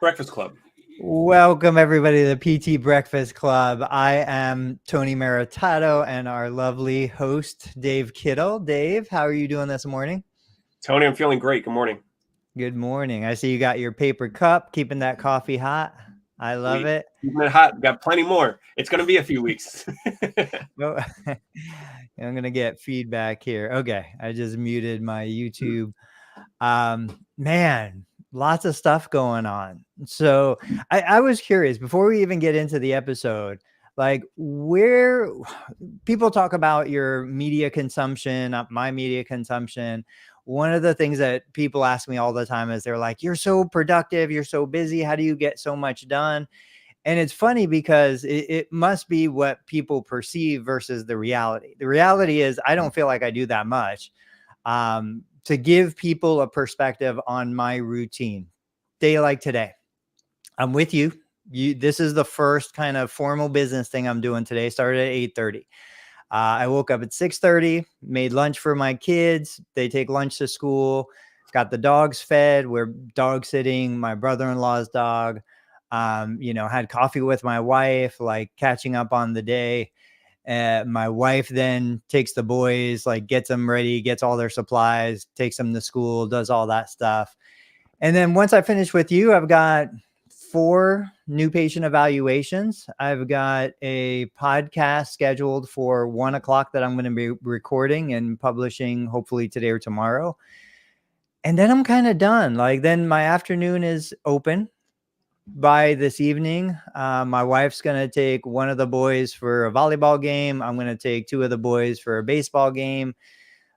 Breakfast Club. Welcome, everybody, to the PT Breakfast Club. I am Tony Maritato and our lovely host, Dave Kittle. Dave, how are you doing this morning? Tony, I'm feeling great. Good morning. Good morning. I see you got your paper cup, keeping that coffee hot. I love it. Keeping it hot. Got plenty more. It's going to be a few weeks. Oh, I'm going to get feedback here. Okay, I just muted my YouTube. Man, lots of stuff going on. So I was curious, before we even get into the episode, like where people talk about your media consumption, my media consumption. One of the things that people ask me all the time is they're like, you're so productive, you're so busy, how do you get so much done? And it's funny because it must be what people perceive versus the reality. The reality is I don't feel like I do that much. To give people a perspective on my routine, day like today, I'm with you. This is the first kind of formal business thing I'm doing today. Started at 8:30. I woke up at 6:30, made lunch for my kids. They take lunch to school. Got the dogs fed. We're dog sitting my brother-in-law's dog. Had coffee with my wife, like catching up on the day. My wife then takes the boys, like gets them ready, gets all their supplies, takes them to school, does all that stuff. And then once I finish with you, I've got 4 new patient evaluations. I've got a podcast scheduled for 1 o'clock that I'm going to be recording and publishing hopefully today or tomorrow. And then I'm kind of done. Like then my afternoon is open. By this evening, my wife's going to take one of the boys for a volleyball game. I'm going to take 2 of the boys for a baseball game.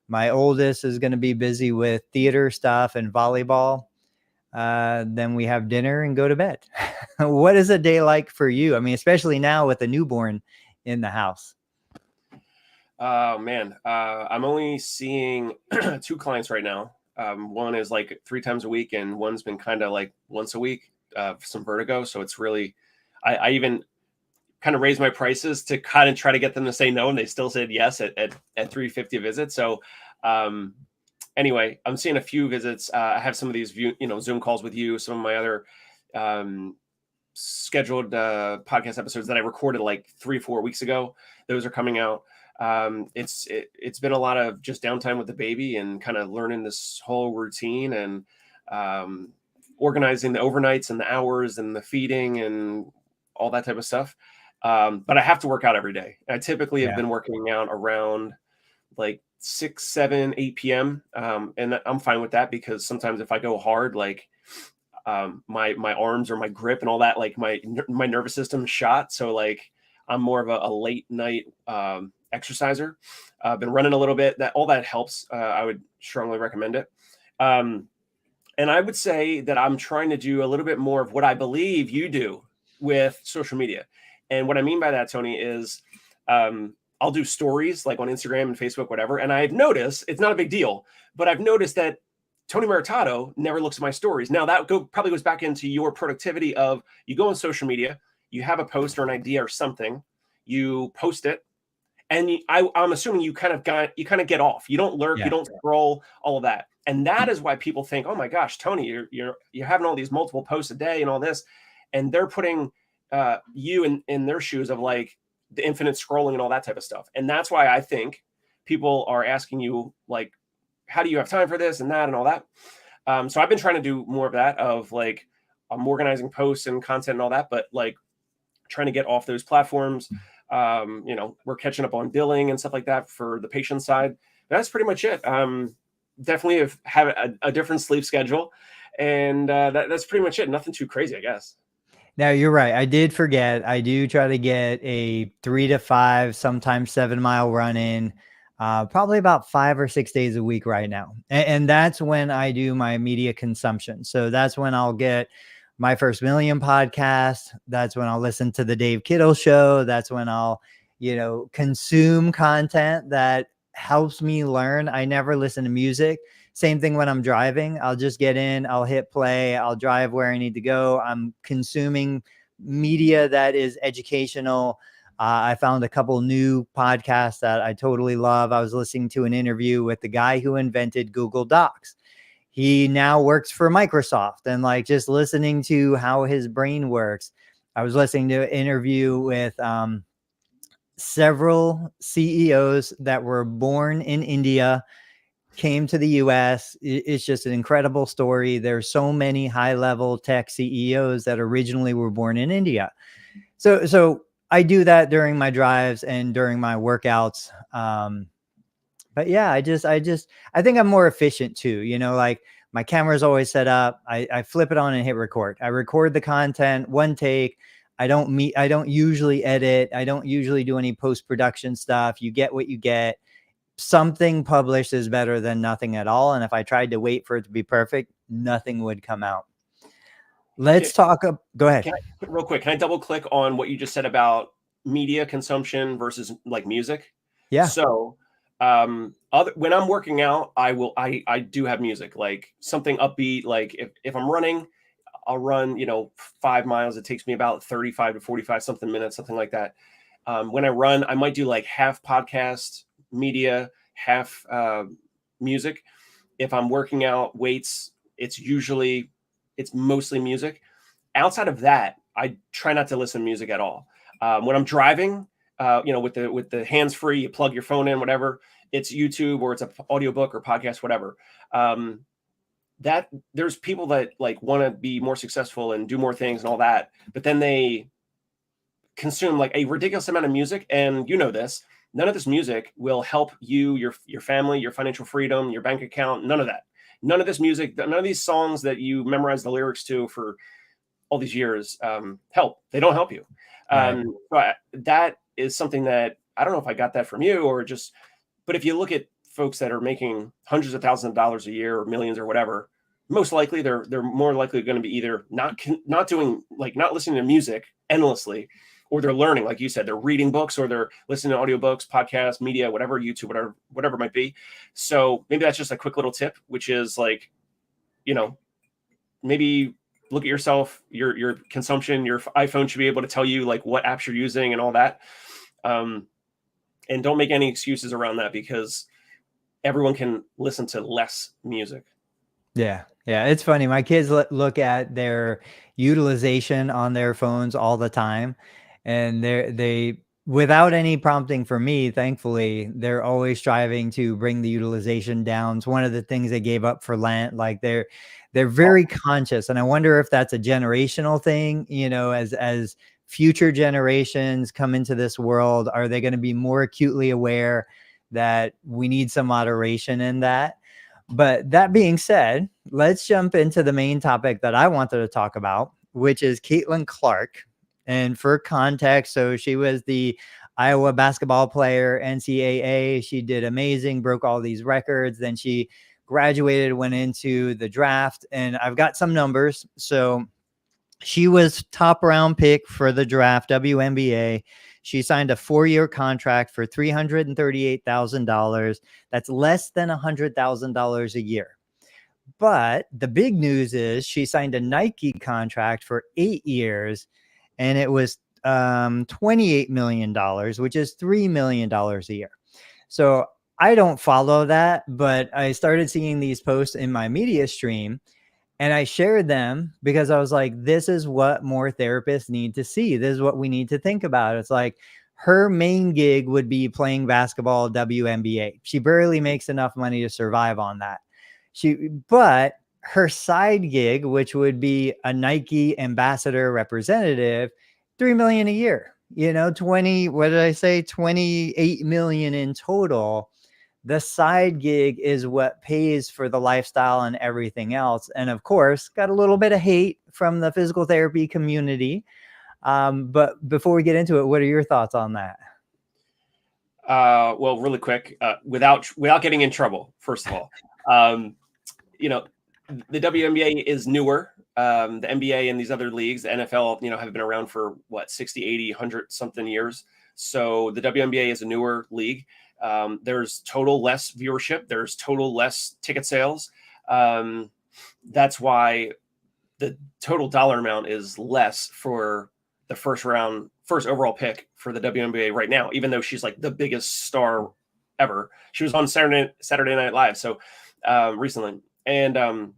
My oldest is going to be busy with theater stuff and volleyball. Then we have dinner and go to bed. What is a day like for you? I mean, especially now with a newborn in the house. Oh, man. I'm only seeing 2 clients right now. One is like 3 times a week, and one's been kind of like once a week. Some vertigo. So it's really, I even kind of raised my prices to kind of try to get them to say no. And they still said yes at $350 a visit. So anyway, I'm seeing a few visits. I have some of these Zoom calls with you, some of my other scheduled podcast episodes that I recorded like 3-4 weeks ago. Those are coming out. It's been a lot of just downtime with the baby and kind of learning this whole routine and organizing the overnights and the hours and the feeding and all that type of stuff. But I have to work out every day. I typically have been working out around like 6, 7, 8 p.m. And I'm fine with that because sometimes if I go hard, like my arms or my grip and all that, like my nervous system is shot. So like I'm more of a late night exerciser. I've been running a little bit. All that helps. I would strongly recommend it. And I would say that I'm trying to do a little bit more of what I believe you do with social media. And what I mean by that, Tony, is I'll do stories like on Instagram and Facebook, whatever. And I've noticed, it's not a big deal, but I've noticed that Tony Maritato never looks at my stories. Now that probably goes back into your productivity of you go on social media, you have a post or an idea or something, you post it. And I'm assuming you kind of get off. You don't lurk, you don't scroll, all of that. And that is why people think, oh my gosh, Tony, you're having all these multiple posts a day and all this. And they're putting you in their shoes of like the infinite scrolling and all that type of stuff. And that's why I think people are asking you, like, how do you have time for this and that and all that? So I've been trying to do more of that of like I'm organizing posts and content and all that, but like trying to get off those platforms. We're catching up on billing and stuff like that for the patient side. That's pretty much it. Definitely have a different sleep schedule, and that's pretty much it. Nothing too crazy, I guess. Now you're right. I did forget. I do try to get a 3 to 5, sometimes 7-mile run in, probably about 5 or 6 days a week right now. And that's when I do my media consumption. So that's when I'll get My First Million podcast. That's when I'll listen to the Dave Kittle show. That's when I'll, consume content that helps me learn. I never listen to music. Same thing when I'm driving. I'll just get in, I'll hit play, I'll drive where I need to go. I'm consuming media that is educational. I found a couple new podcasts that I totally love. I was listening to an interview with the guy who invented Google Docs. He now works for Microsoft, and like just listening to how his brain works. I was listening to an interview with several CEOs that were born in India, came to the US. It's just an incredible story. There's so many high-level tech CEOs that originally were born in India. So I do that during my drives and during my workouts. But yeah, I think I'm more efficient too. You know, like my camera's always set up. I flip it on and hit record. I record the content, one take. I don't usually edit. I don't usually do any post-production stuff. You get what you get. Something published is better than nothing at all. And if I tried to wait for it to be perfect, nothing would come out. Let's talk. Go ahead. Real quick, can I double click on what you just said about media consumption versus like music? Yeah. So when I'm working out, I do have music, like something upbeat. Like if I'm running, I'll run, 5 miles. It takes me about 35 to 45 something minutes, something like that. When I run, I might do like half podcast media, half music. If I'm working out weights, it's mostly music. Outside of that, I try not to listen to music at all. When I'm driving, with the hands free, you plug your phone in, whatever, it's YouTube or it's an audiobook or podcast, whatever. That there's people that like want to be more successful and do more things and all that, but then they consume like a ridiculous amount of music. And this, none of this music will help you, your family, your financial freedom, your bank account, none of that. None of this music, none of these songs that you memorize the lyrics to for all these years help. They don't help you. Right. But that is something that I don't know if I got that from you or just, but if you look at folks that are making hundreds of thousands of dollars a year or millions or whatever, most likely they're more likely going to be either not listening to music endlessly, or they're learning, like you said, they're reading books or they're listening to audiobooks, podcasts, media, whatever, YouTube, whatever it might be. So maybe that's just a quick little tip, which is like, maybe look at yourself, your consumption. Your iPhone should be able to tell you like what apps you're using and all that. And don't make any excuses around that because everyone can listen to less music. Yeah. Yeah. It's funny. My kids look at their utilization on their phones all the time, and they, without any prompting from me, thankfully, they're always striving to bring the utilization down. It's one of the things they gave up for Lent. Like they're very conscious. And I wonder if that's a generational thing, as future generations come into this world, are they going to be more acutely aware that we need some moderation in that? But that being said, let's jump into the main topic that I wanted to talk about, which is Caitlin Clark. And for context, so she was the Iowa basketball player, NCAA. She did amazing, broke all these records. Then she graduated, went into the draft, and I've got some numbers. So she was top round pick for the draft, WNBA. She signed a 4-year contract for $338,000. That's less than $100,000 a year. But the big news is she signed a Nike contract for 8 years, and it was $28 million, which is $3 million a year. So I don't follow that, but I started seeing these posts in my media stream, and I shared them because I was like, this is what more therapists need to see. This is what we need to think about. It's like her main gig would be playing basketball, WNBA. She barely makes enough money to survive on that. But her side gig, which would be a Nike ambassador representative, $3 million a year, 28 million in total. The side gig is what pays for the lifestyle and everything else. And of course, got a little bit of hate from the physical therapy community. But before we get into it, what are your thoughts on that? Well, really quick, without getting in trouble, first of all, the WNBA is newer. The NBA and these other leagues, the NFL, have been around for 60, 80, 100 something years. So the WNBA is a newer league. There's total less viewership. There's total less ticket sales. That's why the total dollar amount is less for the first overall pick for the WNBA right now, even though she's like the biggest star ever. She was on Saturday Night Live. So recently. And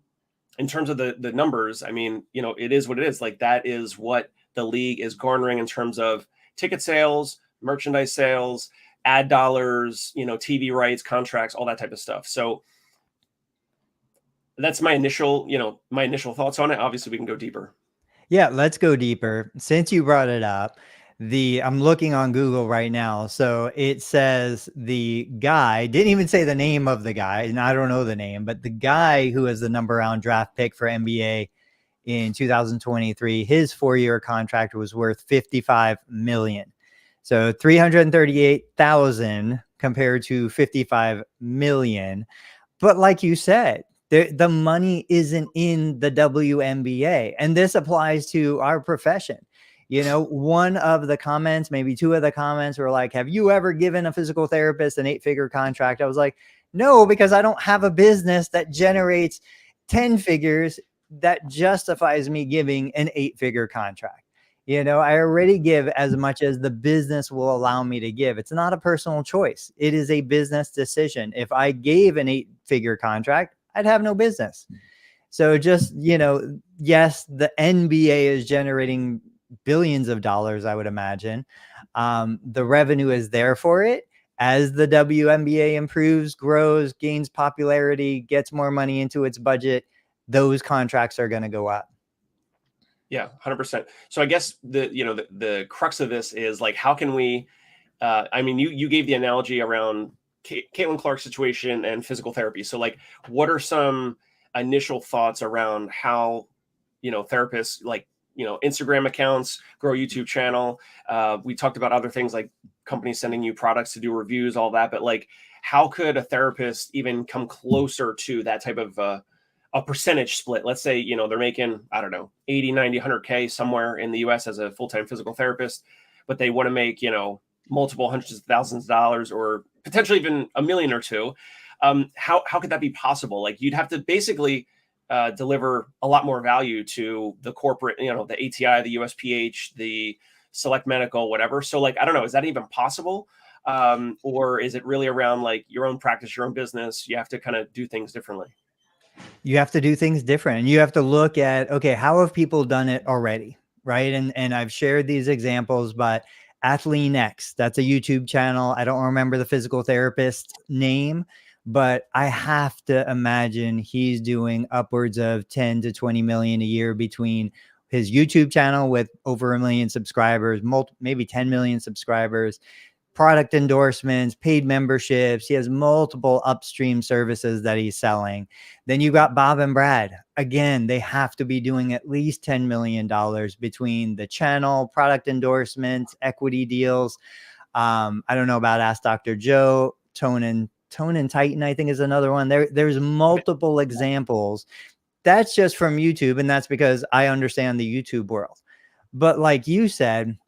in terms of the numbers, I mean, you know, it is what it is. Like that is what the league is garnering in terms of ticket sales, merchandise sales, ad dollars, you know, TV rights, contracts, all that type of stuff. So that's my initial, you know, my initial thoughts on it. Obviously, we can go deeper. Yeah, let's go deeper. Since you brought it up, I'm looking on Google right now. So it says the guy didn't even say the name of the guy, and I don't know the name, but the guy who was the number round draft pick for NBA in 2023, his 4-year contract was worth 55 million. So 338,000 compared to 55 million. But like you said, the money isn't in the WNBA. And this applies to our profession. You know, one of the comments, maybe two of the comments were like, have you ever given a physical therapist an 8-figure contract? I was like, no, because I don't have a business that generates 10 figures that justifies me giving an 8-figure contract. You know, I already give as much as the business will allow me to give. It's not a personal choice. It is a business decision. If I gave an 8-figure contract, I'd have no business. So just, you know, yes, the NBA is generating billions of dollars, I would imagine. The revenue is there for it. As the WNBA improves, grows, gains popularity, gets more money into its budget, those contracts are going to go up. Yeah, 100%. So I guess the crux of this is like, how can we, I mean, you gave the analogy around Caitlin Clark's situation and physical therapy. So like, what are some initial thoughts around how, you know, therapists, like, you know, Instagram accounts, grow YouTube channel. We talked about other things like companies sending you products to do reviews, all that, but like, how could a therapist even come closer to that type of, a percentage split? Let's say, you know, they're making, I don't know, 80, 90, 100K somewhere in the US as a full-time physical therapist, but they want to make, you know, multiple hundreds of thousands of dollars or potentially even $1 million or $2 million. How could that be possible? Like you'd have to basically deliver a lot more value to the corporate, you know, the ATI, the USPH, the Select Medical, whatever. So like, I don't know, is that even possible? Or is it really around like your own practice, your own business? You have to kind of do things differently. You have to do things different, and you have to look at, okay, how have people done it already? Right. And I've shared these examples, but AthleanX, that's a YouTube channel. I don't remember the physical therapist name, but I have to imagine he's doing upwards of 10 to 20 million a year between his YouTube channel with over 1 million subscribers, maybe 10 million subscribers, product endorsements, paid memberships. He has multiple upstream services that he's selling. Then you got Bob and Brad. Again, they have to be doing at least $10 million between the channel, product endorsements, equity deals. I don't know about Ask Dr. Joe. Tone and Titan, I think, is another one. There's multiple examples. That's just from YouTube, and that's because I understand the YouTube world. But like you said,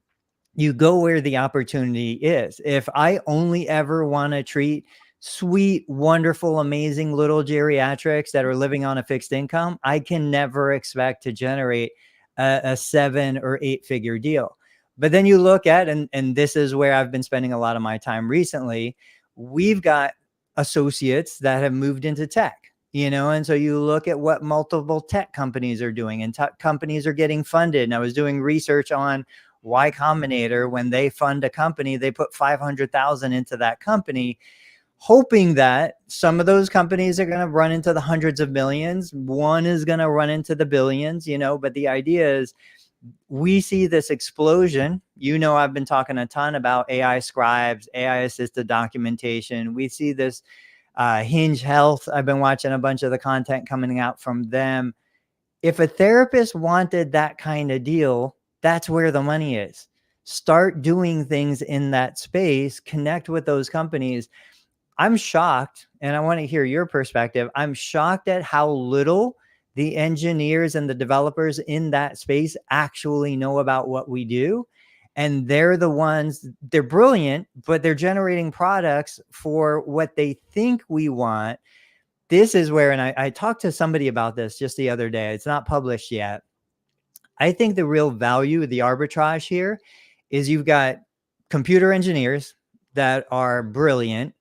you go where the opportunity is. If I only ever want to treat sweet, wonderful, amazing little geriatrics that are living on a fixed income, I can never expect to generate a 7 or 8-figure deal. But then you look at, and this is where I've been spending a lot of my time recently, we've got associates that have moved into tech, you know, and so you look at what multiple tech companies are doing, and tech companies are getting funded. And I was doing research on Y Combinator. When they fund a company, they put 500,000 into that company, hoping that some of those companies are going to run into the hundreds of millions. One is going to run into the billions, you know, but the idea is we see this explosion. You know, I've been talking a ton about AI scribes, AI assisted documentation. We see this Hinge Health. I've been watching a bunch of the content coming out from them. If a therapist wanted that kind of deal, that's where the money is. Start doing things in that space, connect with those companies. I'm shocked, and I want to hear your perspective. I'm shocked at how little the engineers and the developers in that space actually know about what we do. And they're the ones, they're brilliant, but they're generating products for what they think we want. This is where, and I talked to somebody about this just the other day. It's not published yet. I think the real value, the arbitrage here, is you've got computer engineers that are brilliant,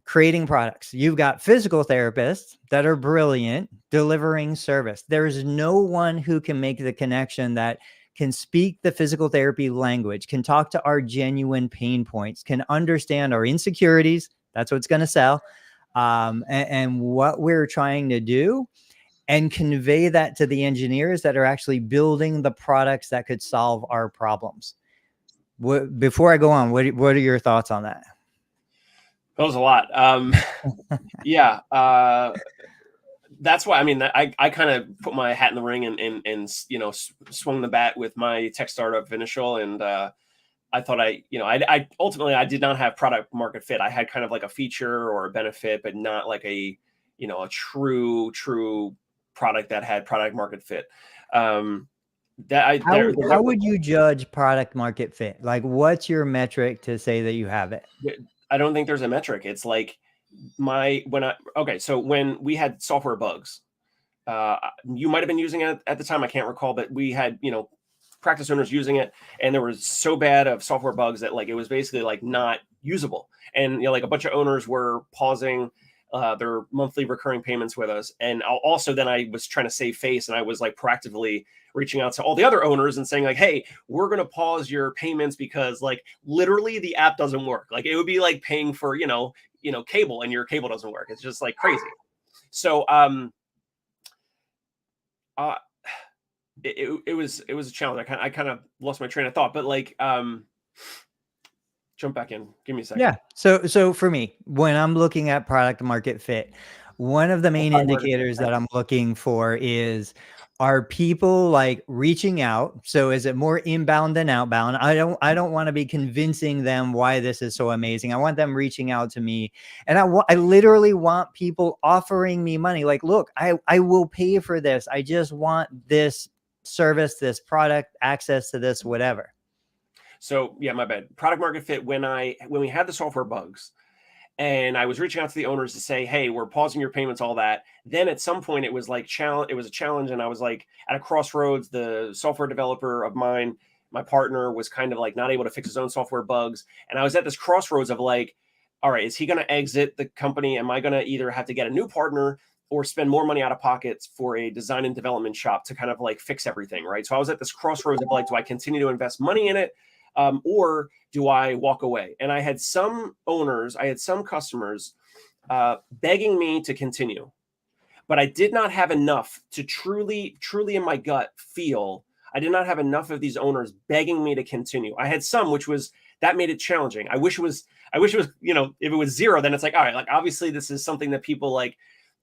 creating products. You've got physical therapists that are brilliant delivering service. There's no one who can make the connection that can speak the physical therapy language, can talk to our genuine pain points, can understand our insecurities. That's what's going to sell. And what we're trying to do, and convey that to the engineers that are actually building the products that could solve our problems. Before I go on, what are your thoughts on that? That was a lot. Yeah. That's why, I mean, I kind of put my hat in the ring and swung the bat with my tech startup initial. And I thought I ultimately, I did not have product market fit. I had kind of like a feature or a benefit, but not like a true product that had product market fit. How would you judge product market fit? Like, what's your metric to say that you have it? I don't think there's a metric. It's like so when we had software bugs, you might have been using it at the time. I can't recall, but we had, practice owners using it, and there was so bad of software bugs that like, it was basically like not usable. And, like a bunch of owners were pausing their monthly recurring payments with us. And also then I was trying to save face, and I was like proactively reaching out to all the other owners and saying like, hey, we're going to pause your payments because like literally the app doesn't work. Like it would be like paying for, cable, and your cable doesn't work. It's just like crazy. So, it was a challenge. I kind of lost my train of thought, but like, jump back in. Give me a second. Yeah. So for me, when I'm looking at product market fit, one of the main indicators that I'm looking for is, are people like reaching out? So is it more inbound than outbound? I don't want to be convincing them why this is so amazing. I want them reaching out to me, and I literally want people offering me money. Like, look, I will pay for this. I just want this service, this product, access to this, whatever. So yeah, my bad. Product market fit, when we had the software bugs, and I was reaching out to the owners to say, hey, we're pausing your payments, all that. Then at some point it was like it was a challenge. And I was like at a crossroads. The software developer of mine, my partner, was kind of like not able to fix his own software bugs. And I was at this crossroads of like, all right, is he going to exit the company? Am I going to either have to get a new partner or spend more money out of pockets for a design and development shop to kind of like fix everything, right? So I was at this crossroads of like, do I continue to invest money in it? Or do I walk away? And I had some customers begging me to continue, but I did not have enough to truly in my gut feel. I did not have enough of these owners begging me to continue. I had some, that made it challenging. I wish it was, if it was zero, then it's like, all right, like obviously this is something that people like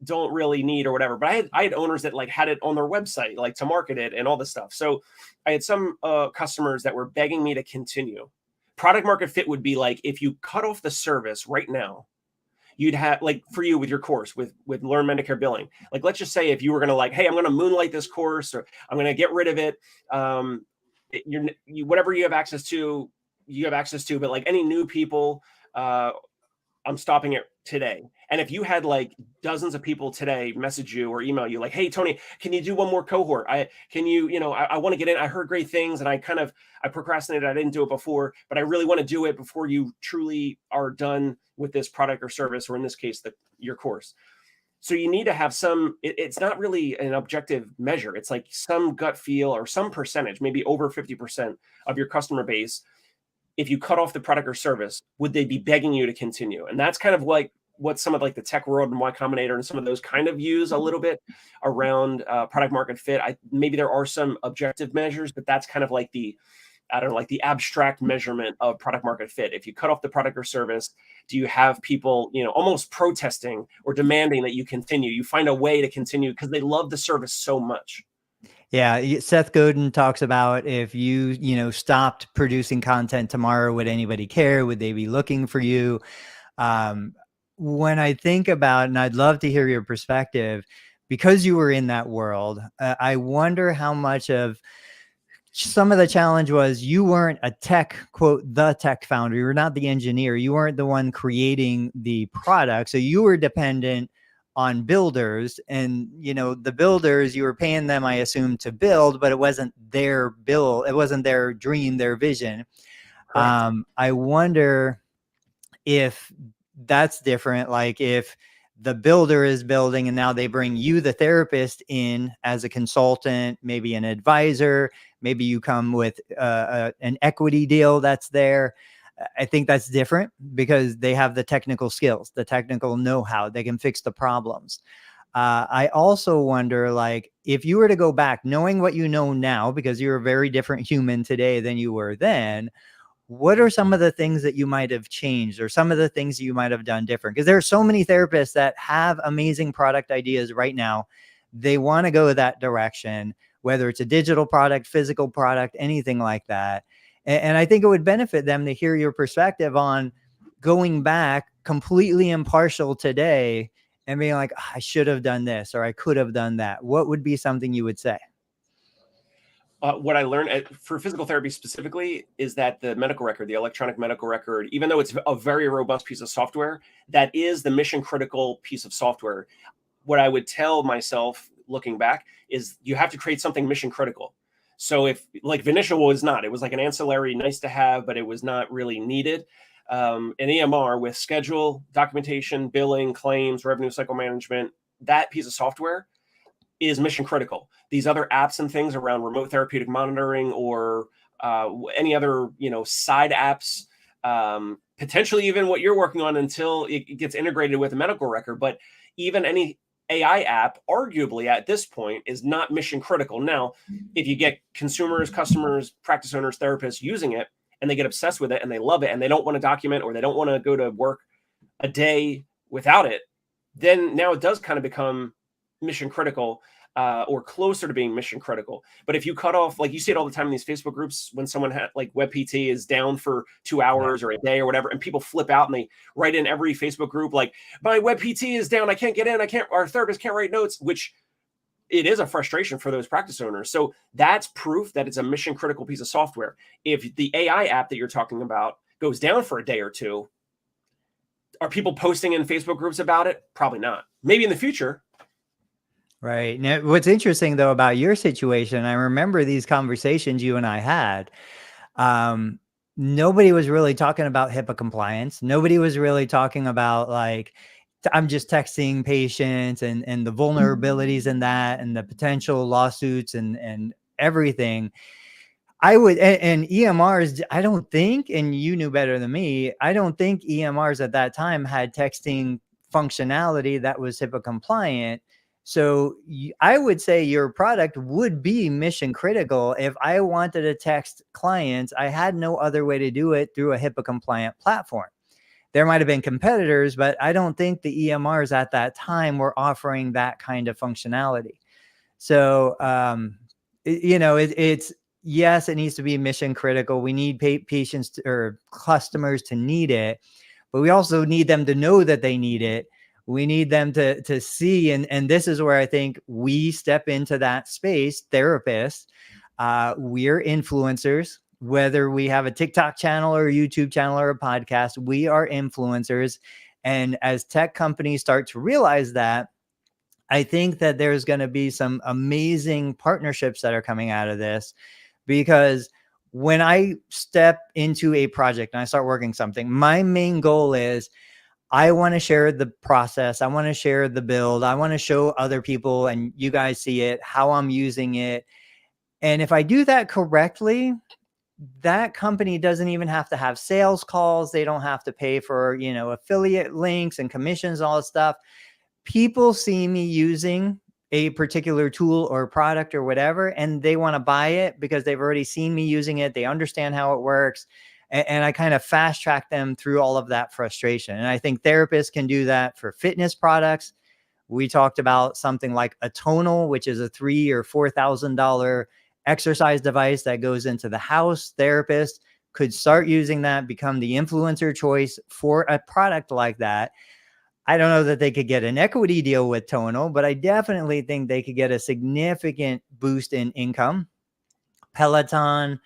don't really need or whatever. But I had owners that like had it on their website, like to market it and all this stuff. So I had some customers that were begging me to continue. Product market fit would be like, if you cut off the service right now, you'd have, like, for you with your course with Learn Medicare Billing, like, let's just say if you were going to like, hey, I'm going to moonlight this course, or I'm going to get rid of it. Whatever you have access to, but like any new people, I'm stopping it today. And if you had like dozens of people today message you or email you like, hey, Tony, can you do one more cohort? I want to get in. I heard great things, and I procrastinated. I didn't do it before, but I really want to do it before you truly are done with this product or service, or in this case, your course. So you need to have it's not really an objective measure. It's like some gut feel or some percentage, maybe over 50% of your customer base. If you cut off the product or service, would they be begging you to continue? And that's kind of like what some of like the Tech World and Y Combinator and some of those kind of use a little bit around product market fit. Maybe there are some objective measures, but that's kind of like the abstract measurement of product market fit. If you cut off the product or service, do you have people, almost protesting or demanding that you continue? You find a way to continue because they love the service so much. Yeah, Seth Godin talks about, if you stopped producing content tomorrow, would anybody care? Would they be looking for you? When I think about, and I'd love to hear your perspective, because you were in that world, I wonder how much of some of the challenge was you weren't a tech, quote, the tech founder. You were not the engineer. You weren't the one creating the product. So you were dependent on builders, and the builders, you were paying them, I assume, to build, but it wasn't their build, it wasn't their dream, their vision. I wonder if that's different. Like if the builder is building and now they bring you, the therapist, in as a consultant, maybe an advisor, maybe you come with an equity deal that's there. I think that's different because they have the technical skills, the technical know-how, they can fix the problems. I also wonder, like, if you were to go back knowing what you know now, because you're a very different human today than you were then, what are some of the things that you might have changed or some of the things you might have done different? Because there are so many therapists that have amazing product ideas right now. They want to go that direction, whether it's a digital product, physical product, anything like that. And I think it would benefit them to hear your perspective on going back completely impartial today and being like, "Ah, I should have done this or I could have done that." What would be something you would say? What I learned for physical therapy specifically is that the medical record, the electronic medical record, even though it's a very robust piece of software, that is the mission critical piece of software. What I would tell myself looking back is you have to create something mission critical. So if like Venetia was not, it was like an ancillary nice to have, but it was not really needed. An EMR with schedule, documentation, billing, claims, revenue cycle management, that piece of software is mission critical. These other apps and things around remote therapeutic monitoring or any other, side apps, potentially even what you're working on until it gets integrated with a medical record. But even any AI app, arguably at this point, is not mission critical. Now, if you get consumers, customers, practice owners, therapists using it, and they get obsessed with it and they love it and they don't want to document or they don't want to go to work a day without it, then now it does kind of become mission critical or closer to being mission critical. But if you cut off, like you see it all the time in these Facebook groups, when someone had like WebPT is down for 2 hours or a day or whatever, and people flip out and they write in every Facebook group, like, my WebPT is down, I can't get in, our therapist can't write notes, which it is a frustration for those practice owners. So that's proof that it's a mission critical piece of software. If the AI app that you're talking about goes down for a day or two, are people posting in Facebook groups about it? Probably not. Maybe in the future. Right. Now, what's interesting though about your situation, I remember these conversations you and I had. Nobody was really talking about HIPAA compliance. Nobody was really talking about like, I'm just texting patients and the vulnerabilities in that and the potential lawsuits and everything. I would, and EMRs, I don't think, and you knew better than me, I don't think EMRs at that time had texting functionality that was HIPAA compliant. So I would say your product would be mission critical. If I wanted to text clients, I had no other way to do it through a HIPAA compliant platform. There might have been competitors, but I don't think the EMRs at that time were offering that kind of functionality. So, it's, yes, it needs to be mission critical. We need patients or customers to need it, but we also need them to know that they need it. We need them to see. And this is where I think we step into that space, therapists. We're influencers, whether we have a TikTok channel or a YouTube channel or a podcast, we are influencers. And as tech companies start to realize that, I think that there's going to be some amazing partnerships that are coming out of this, because when I step into a project and I start working something, my main goal is I want to share the process. I want to share the build. I want to show other people and you guys see it, how I'm using it. And if I do that correctly, that company doesn't even have to have sales calls. They don't have to pay for, affiliate links and commissions, all this stuff. People see me using a particular tool or product or whatever, and they want to buy it because they've already seen me using it. They understand how it works. And I kind of fast track them through all of that frustration. And I think therapists can do that for fitness products. We talked about something like a Tonal, which is a $3,000 or $4,000 exercise device that goes into the house. Therapists could start using that, become the influencer choice for a product like that. I don't know that they could get an equity deal with Tonal, but I definitely think they could get a significant boost in income. Peloton,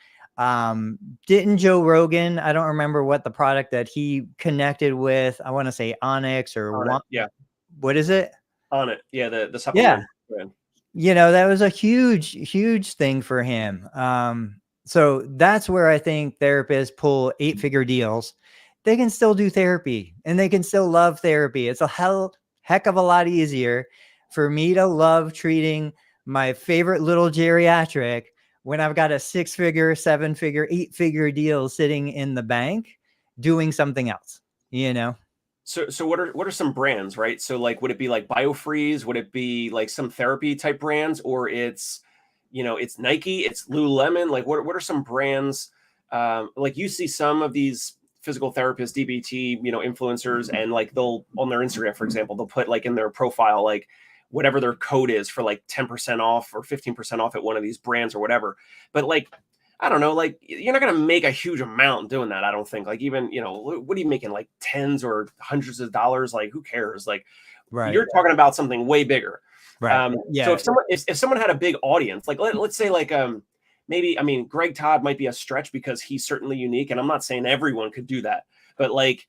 didn't Joe Rogan, I don't remember what the product that he connected with, I want to say Onyx or Yeah. What is it? On it. Yeah. The supplement. Yeah. That was a huge thing for him. So that's where I think therapists pull 8-figure deals. they can still do therapy and they can still love therapy. It's a heck of a lot easier for me to love treating my favorite little geriatric when I've got a 6-figure, 7-figure, 8-figure deal sitting in the bank doing something else, you know? So what are some brands, right? So like, would it be like BioFreeze? Would it be like some therapy type brands, or it's, it's Nike, it's Lululemon? Like what are some brands? Like you see some of these physical therapists, DBT, influencers, and like they'll on their Instagram, for example, they'll put like in their profile, like whatever their code is for like 10% off or 15% off at one of these brands or whatever. But like, I don't know, like you're not going to make a huge amount doing that. I don't think. Like even, what are you making, like tens or hundreds of dollars? Like who cares? Like you're talking about something way bigger. Right. So if someone had a big audience, like let's say like maybe, I mean, Greg Todd might be a stretch because he's certainly unique, and I'm not saying everyone could do that, but like,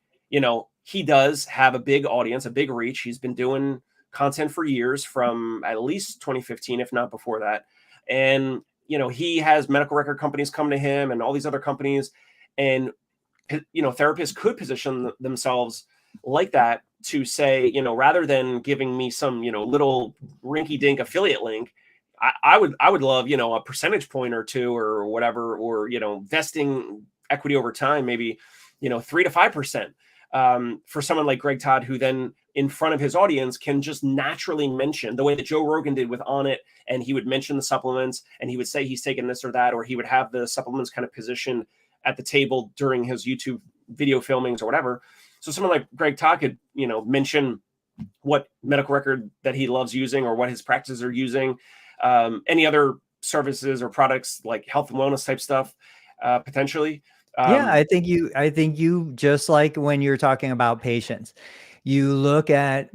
he does have a big audience, a big reach. He's been doing content for years, from at least 2015, if not before that. And he has medical record companies come to him and all these other companies. And, therapists could position themselves like that to say, rather than giving me some, little rinky dink affiliate link, I would love, a percentage point or two or whatever, or, vesting equity over time, maybe, 3 to 5%, for someone like Greg Todd, who then in front of his audience can just naturally mention, the way that Joe Rogan did with On It, and he would mention the supplements and he would say he's taken this or that, or he would have the supplements kind of positioned at the table during his YouTube video filmings or whatever. So someone like Greg Todd could, mention what medical record that he loves using or what his practices are using, any other services or products like health and wellness type stuff, potentially. Yeah, I think you just like when you're talking about patients, you look at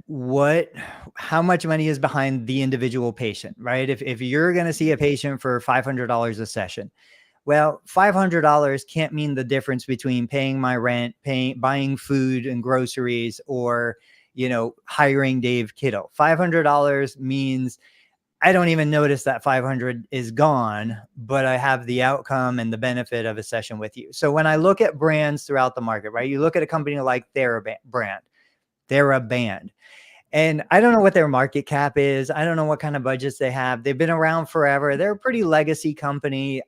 how much money is behind the individual patient, right? If you're going to see a patient for $500 a session, well, $500 can't mean the difference between paying my rent, buying food and groceries, or, hiring Dave Kittle. $500 means I don't even notice that 500 is gone, but I have the outcome and the benefit of a session with you. So when I look at brands throughout the market, right, you look at a company like TheraBand, and I don't know what their market cap is. I don't know what kind of budgets they have. They've been around forever. They're a pretty legacy company.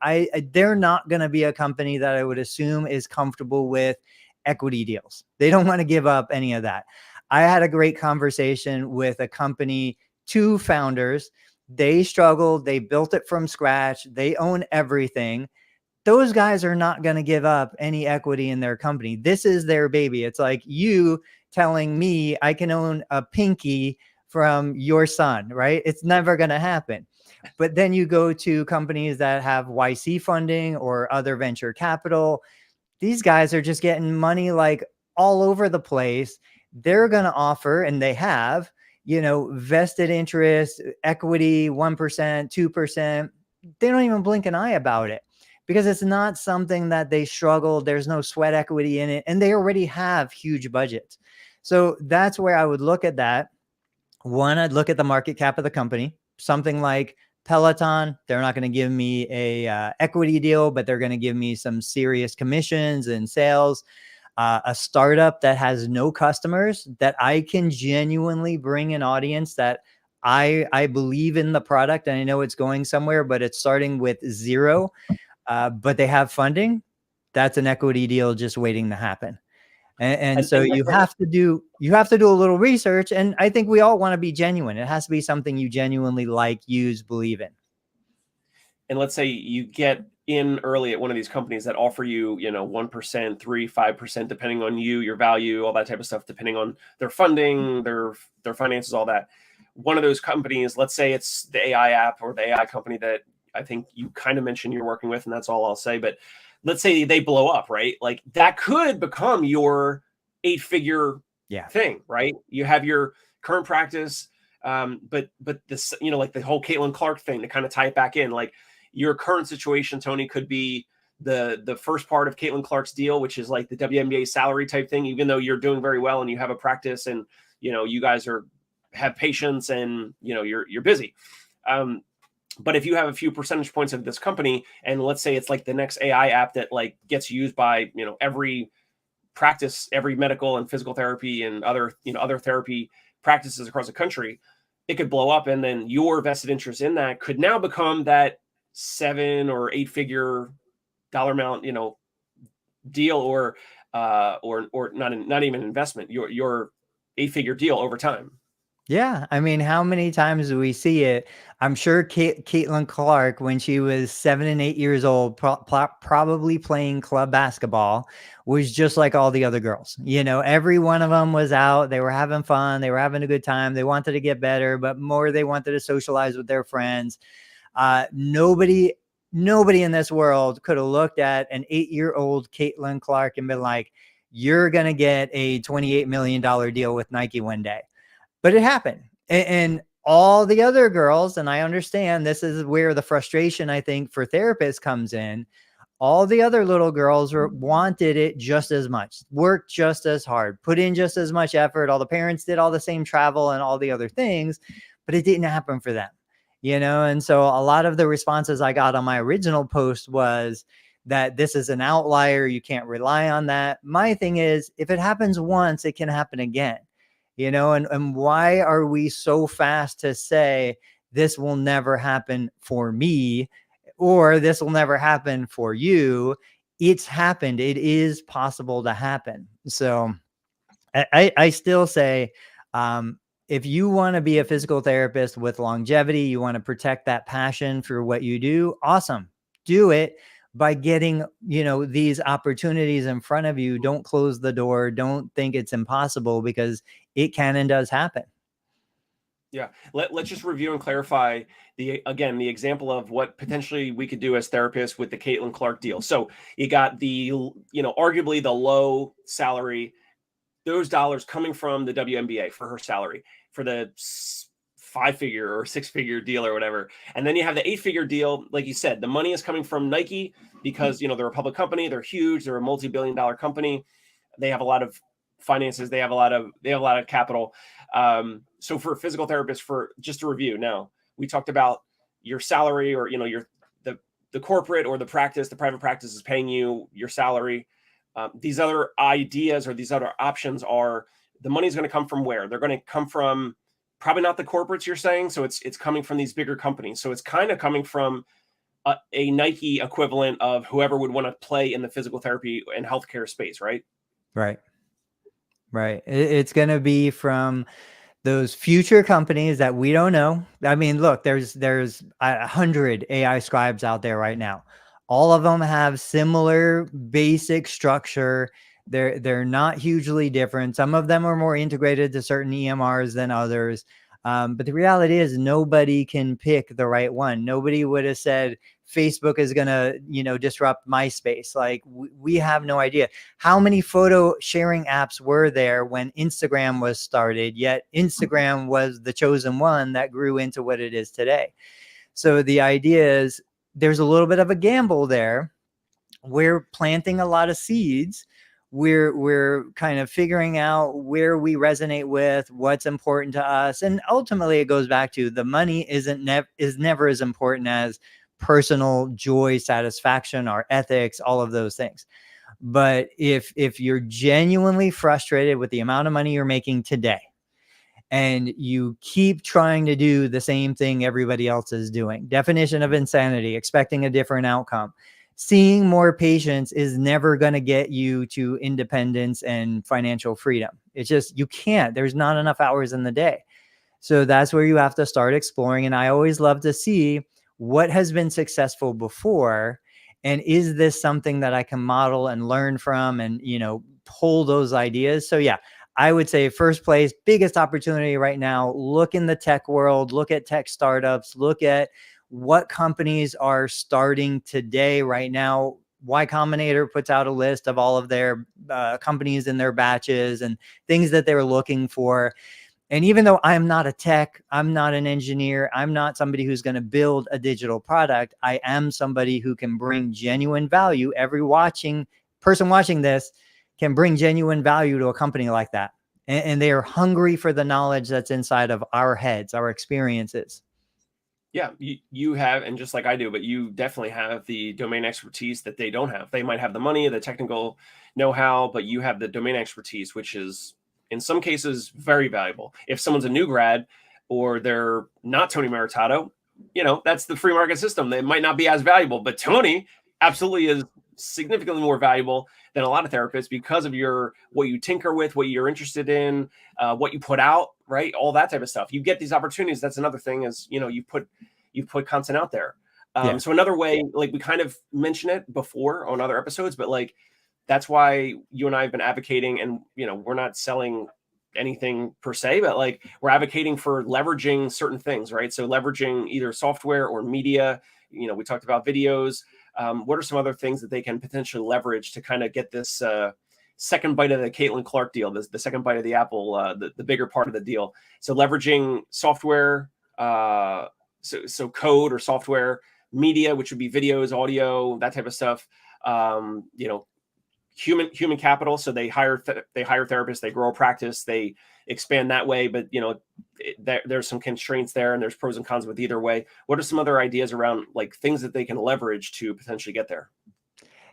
They're not going to be a company that I would assume is comfortable with equity deals. They don't want to give up any of that. I had a great conversation with a company, 2 founders. They struggled. They built it from scratch. They own everything. Those guys are not going to give up any equity in their company. This is their baby. It's like you telling me I can own a pinky from your son, right? It's never going to happen. But then you go to companies that have YC funding or other venture capital. These guys are just getting money like all over the place. They're going to offer, and they have, vested interest, equity, 1%, 2%. They don't even blink an eye about it because it's not something that they struggle. There's no sweat equity in it, and they already have huge budgets. So that's where I would look at that. One, I'd look at the market cap of the company. Something like Peloton, they're not going to give me a equity deal, but they're going to give me some serious commissions and sales. A startup that has no customers, that I can genuinely bring an audience, that I believe in the product and I know it's going somewhere, but it's starting with 0, but they have funding. That's an equity deal just waiting to happen. And so you have to do a little research. And I think we all want to be genuine. It has to be something you genuinely like, use, believe in. And let's say you get in early at one of these companies that offer you, 1%, 3, 5%, depending on you, your value, all that type of stuff, depending on their funding, their finances, all that. One of those companies, let's say it's the AI app or the AI company that I think you kind of mentioned you're working with, and that's all I'll say. But let's say they blow up, right? Like that could become your 8-figure thing, right? You have your current practice, but this, like the whole Caitlin Clark thing, to kind of tie it back in, like your current situation, Tony, could be the first part of Caitlin Clark's deal, which is like the WNBA salary type thing, even though you're doing very well and you have a practice and, you guys have patients and, you're busy. But if you have a few percentage points of this company, and let's say it's like the next AI app that like gets used by, every practice every medical and physical therapy and other, other therapy practices across the country, it could blow up. And then your vested interest in that could now become that 7 or 8 figure dollar amount, deal, or not even investment, your 8 figure deal over time. Yeah, I mean, how many times do we see it? I'm sure Caitlin Clark, when she was 7 and 8 years old, probably playing club basketball, was just like all the other girls. Every one of them was out. They were having fun. They were having a good time. They wanted to get better, but more they wanted to socialize with their friends. Nobody in this world could have looked at an 8-year-old Caitlin Clark and been like, "You're gonna get a $28 million deal with Nike one day." But it happened. And all the other girls, and I understand this is where the frustration, I think, for therapists comes in. All the other little girls wanted it just as much, worked just as hard, put in just as much effort. All the parents did all the same travel and all the other things, but it didn't happen for them, And so a lot of the responses I got on my original post was that this is an outlier. You can't rely on that. My thing is, if it happens once, it can happen again. And why are we so fast to say this will never happen for me, or this will never happen for you? It's happened. It is possible to happen. So I still say, if you want to be a physical therapist with longevity, you want to protect that passion for what you do, awesome. Do it by getting, these opportunities in front of you. Don't close the door. Don't think it's impossible, because it can and does happen. Yeah. Let's just review and clarify the example of what potentially we could do as therapists with the Caitlin Clark deal. So you got the, arguably the low salary, those dollars coming from the WNBA for her salary, for the 5-figure or 6-figure deal or whatever. And then you have the 8-figure deal. Like you said, the money is coming from Nike because, they're a public company. They're huge. They're a multi-billion-dollar company. They have a lot of finances. They have a lot of capital. So for physical therapists, for just to review now, we talked about your salary, or, the corporate or the private practice is paying you your salary. These other ideas or these other options are, the money's going to come from where? They're going to come from probably not the corporates, you're saying. So it's coming from these bigger companies. So it's kind of coming from a Nike equivalent of whoever would want to play in the physical therapy and healthcare space, right? Right. It's going to be from those future companies that we don't know. I mean, look, there's 100 AI scribes out there right now. All of them have similar basic structure. They're not hugely different. Some of them are more integrated to certain EMRs than others. But the reality is, nobody can pick the right one. Nobody would have said Facebook is going to, disrupt MySpace. Like, we have no idea. How many photo sharing apps were there when Instagram was started? Yet Instagram was the chosen one that grew into what it is today. So the idea is, there's a little bit of a gamble there. We're planting a lot of seeds. We're kind of figuring out where we resonate with, what's important to us. And ultimately it goes back to, the money is never as important as personal joy, satisfaction, our ethics, all of those things. But if you're genuinely frustrated with the amount of money you're making today, and you keep trying to do the same thing everybody else is doing, definition of insanity, expecting a different outcome, seeing more patients is never going to get you to independence and financial freedom. It's just, you can't. There's not enough hours in the day. So that's where you have to start exploring. And I always love to see what has been successful before, and is this something that I can model and learn from, and, pull those ideas. So yeah, I would say first place, biggest opportunity right now, look in the tech world, look at tech startups, look at what companies are starting today right now. Y Combinator puts out a list of all of their companies in their batches and things that they're looking for. And even though I'm not a tech, I'm not an engineer, I'm not somebody who's going to build a digital product, I am somebody who can bring genuine value. Every person watching this can bring genuine value to a company like that. And they are hungry for the knowledge that's inside of our heads, our experiences. Yeah, you have, and just like I do, but you definitely have the domain expertise that they don't have. They might have the money, the technical know-how, but you have the domain expertise, which is in some cases very valuable. If someone's a new grad or they're not Tony Maritato, that's the free market system. They might not be as valuable, but Tony absolutely is significantly more valuable than a lot of therapists because of what you tinker with, what you're interested in, what you put out, right? All that type of stuff. You get these opportunities. That's another thing is, you put content out there. Yeah. So another way, like we kind of mentioned it before on other episodes, but like, that's why you and I have been advocating, and, we're not selling anything per se, but like we're advocating for leveraging certain things, right? So leveraging either software or media, we talked about videos. What are some other things that they can potentially leverage to kind of get this second bite of the Caitlin Clark deal, the second bite of the apple, the bigger part of the deal? So leveraging software, so code or software, media, which would be videos, audio, that type of stuff. Human capital. So they hire therapists, they grow a practice, they expand that way. But there's some constraints there, and there's pros and cons with either way. What are some other ideas around like things that they can leverage to potentially get there?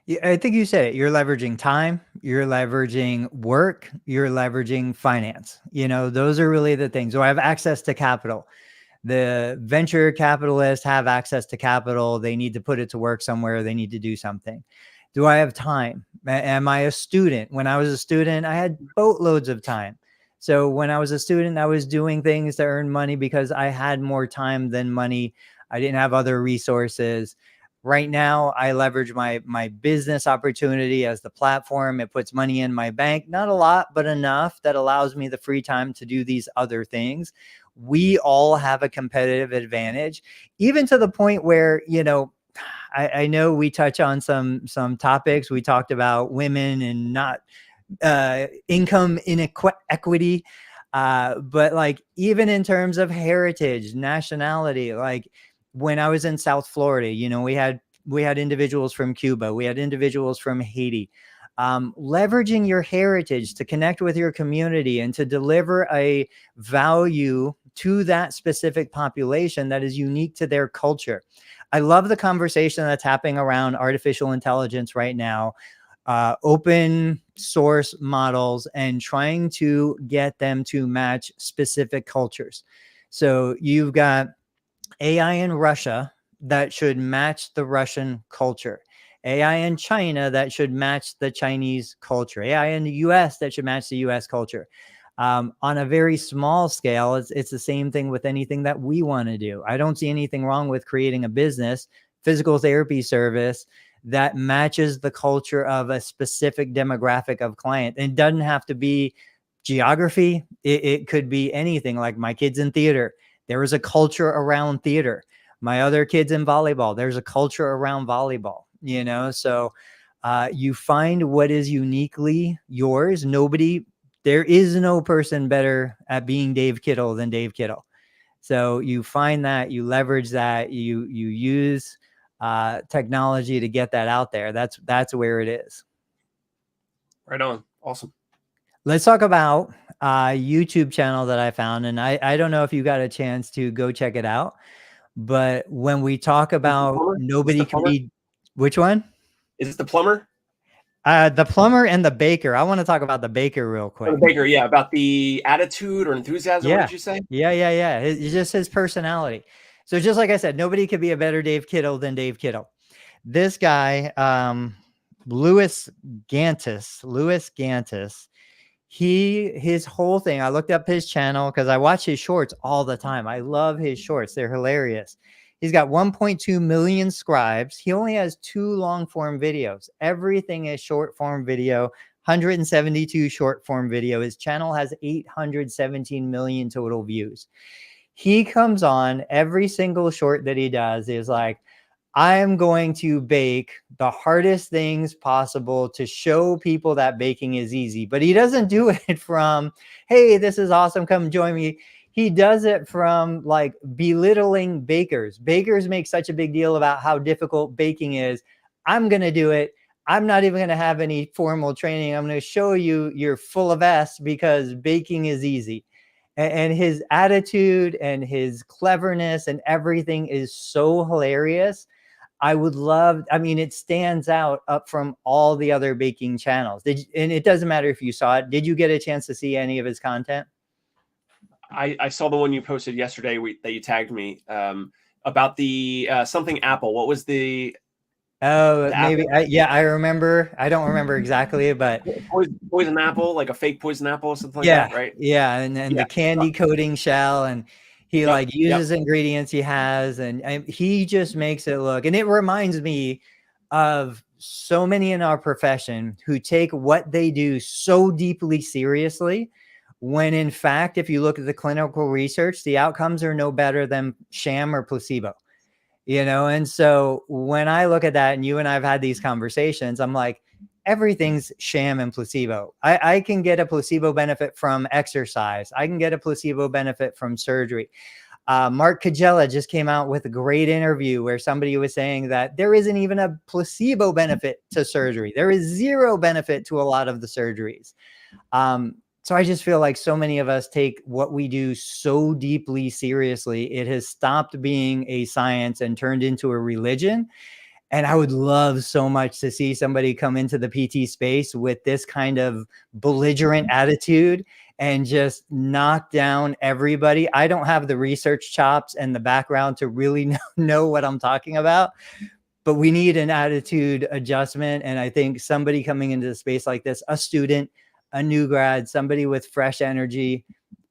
Yeah, I think you said it. You're leveraging time, you're leveraging work, you're leveraging finance. Those are really the things. So I have access to capital. The venture capitalists have access to capital. They need to put it to work somewhere. They need to do something. Do I have time? Am I a student? When I was a student, I had boatloads of time. So when I was a student, I was doing things to earn money because I had more time than money. I didn't have other resources. Right now, I leverage my business opportunity as the platform. It puts money in my bank, not a lot, but enough that allows me the free time to do these other things. We all have a competitive advantage, even to the point where, I know we touch on some topics. We talked about women and not income inequity. But like, even in terms of heritage, nationality, like when I was in South Florida, we had individuals from Cuba, we had individuals from Haiti. Leveraging your heritage to connect with your community and to deliver a value to that specific population that is unique to their culture. I love the conversation that's happening around artificial intelligence right now, open source models, and trying to get them to match specific cultures. So you've got AI in Russia that should match the Russian culture, AI in China that should match the Chinese culture, AI in the US that should match the US culture. On a very small scale, it's the same thing with anything that we want to do. I don't see anything wrong with creating a business, physical therapy service that matches the culture of a specific demographic of client. It doesn't have to be geography. It could be anything. Like my kids in theater, there is a culture around theater. My other kids in volleyball, there's a culture around volleyball, so you find what is uniquely yours. There is no person better at being Dave Kittle than Dave Kittle. So you find that, you leverage that, you use technology to get that out there. That's where it is. Right on. Awesome. Let's talk about a YouTube channel that I found, and I don't know if you got a chance to go check it out, but when we talk about nobody can be, which one? Is it the plumber? The plumber and the baker. I want to talk about the baker real quick. The baker, yeah, about the attitude or enthusiasm. Yeah. What did you say? Yeah. It's just his personality. So just like I said, nobody could be a better Dave Kittle than Dave Kittle. This guy, Louis Gantis, his whole thing, I looked up his channel because I watch his shorts all the time. I love his shorts. They're hilarious. He's got 1.2 million subscribers. He only has 2 long form videos. Everything is short form video, 172 short form video. His channel has 817 million total views. He comes on, every single short that he does is like, I'm going to bake the hardest things possible to show people that baking is easy. But he doesn't do it from, hey, this is awesome, come join me. He does it from like belittling bakers. Bakers make such a big deal about how difficult baking is. I'm going to do it. I'm not even going to have any formal training. I'm going to show you you're full of S because baking is easy. and his attitude and his cleverness and everything is so hilarious. I would love, I mean, it stands out up from all the other baking channels. And it doesn't matter if you saw it. Did you get a chance to see any of his content? I saw the one you posted yesterday that you tagged me about the something apple. What was the Maybe. apple? Yeah, I remember. I don't remember exactly, but Poison apple, like a fake poison apple or something like yeah, that, right? yeah. And Yeah. the candy coating shell, and he Yep. like Yep. uses ingredients he has, and he just makes it look, and it reminds me of so many in our profession who take what they do so deeply seriously, when in fact, if you look at the clinical research, the outcomes are no better than sham or placebo. And so when I look at that, and you and I've had these conversations, I'm like, everything's sham and placebo. I can get a placebo benefit from exercise. I can get a placebo benefit from surgery. Mark Kajella just came out with a great interview where somebody was saying that there isn't even a placebo benefit to surgery. There is zero benefit to a lot of the surgeries. So I just feel like so many of us take what we do so deeply seriously. It has stopped being a science and turned into a religion. And I would love so much to see somebody come into the PT space with this kind of belligerent attitude and just knock down everybody. I don't have the research chops and the background to really know what I'm talking about, but we need an attitude adjustment. And I think somebody coming into the space like this, a student, a new grad, somebody with fresh energy,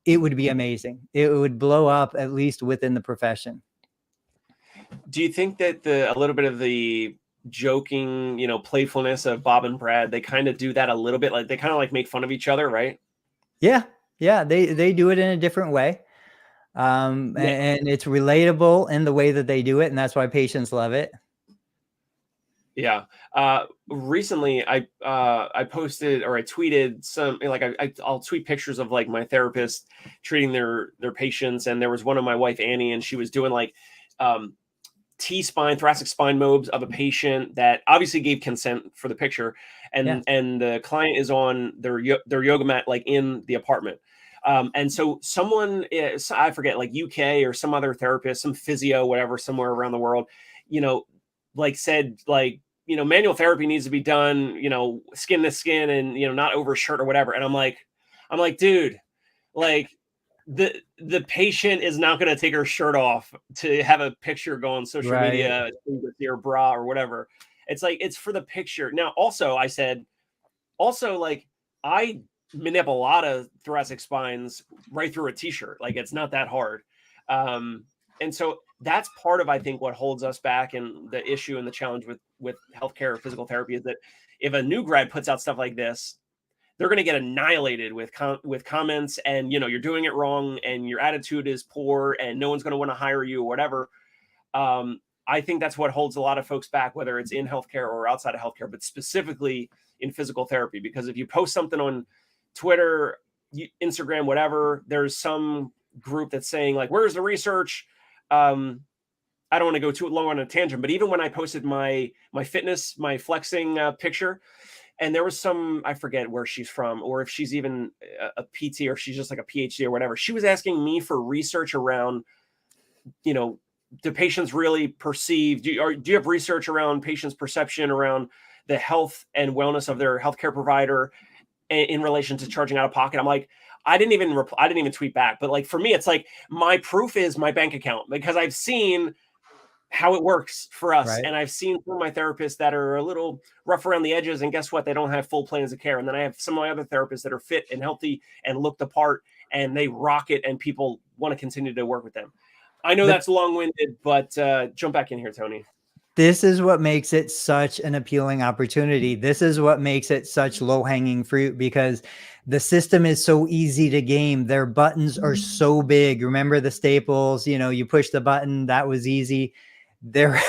it would be amazing. It would blow up, at least within the profession. Do you think that a little bit of the joking, playfulness of Bob and Brad, they kind of do that a little bit, like they kind of like make fun of each other, right? Yeah. Yeah. They do it in a different way. And it's relatable in the way that they do it. And that's why patients love it. Yeah. Recently I posted, or I tweeted some, like I'll tweet pictures of like my therapist treating their patients. And there was one of my wife, Annie, and she was doing like, T-spine, thoracic spine mobs of a patient that obviously gave consent for the picture. And the client is on their yoga mat, like in the apartment. And so someone is, I forget, like UK or some other therapist, some physio, whatever, somewhere around the world, like said, like, manual therapy needs to be done, skin to skin, and, not over a shirt or whatever. And I'm like, dude, like the patient is not going to take her shirt off to have a picture go on social media with your bra or whatever. It's like, it's for the picture. Now, also, I said, like, I manip a lot of thoracic spines right through a t-shirt. Like, it's not that hard. And so that's part of, I think, what holds us back, and the issue and the challenge with healthcare or physical therapy is that if a new grad puts out stuff like this, they're going to get annihilated with comments, and, you're doing it wrong, and your attitude is poor, and no one's going to want to hire you or whatever. I think that's what holds a lot of folks back, whether it's in healthcare or outside of healthcare, but specifically in physical therapy. Because if you post something on Twitter, Instagram, whatever, there's some group that's saying like, where's the research? I don't want to go too long on a tangent, but even when I posted my fitness, my flexing picture, and there was some, I forget where she's from, or if she's even a PT, or if she's just like a PhD or whatever, she was asking me for research around, do patients really perceive, do you have research around patients' perception around the health and wellness of their healthcare provider in relation to charging out of pocket? I'm like, I didn't even tweet back, but like, for me, it's like, my proof is my bank account, because I've seen how it works for us. Right. And I've seen some of my therapists that are a little rough around the edges, and guess what? They don't have full plans of care. And then I have some of my other therapists that are fit and healthy and look the part, and they rock it, and people want to continue to work with them. I know that's long-winded, but jump back in here, Tony. This is what makes it such an appealing opportunity. This is what makes it such low-hanging fruit, because the system is so easy to game. Their buttons are so big. Remember the staples, you push the button, that was easy. Their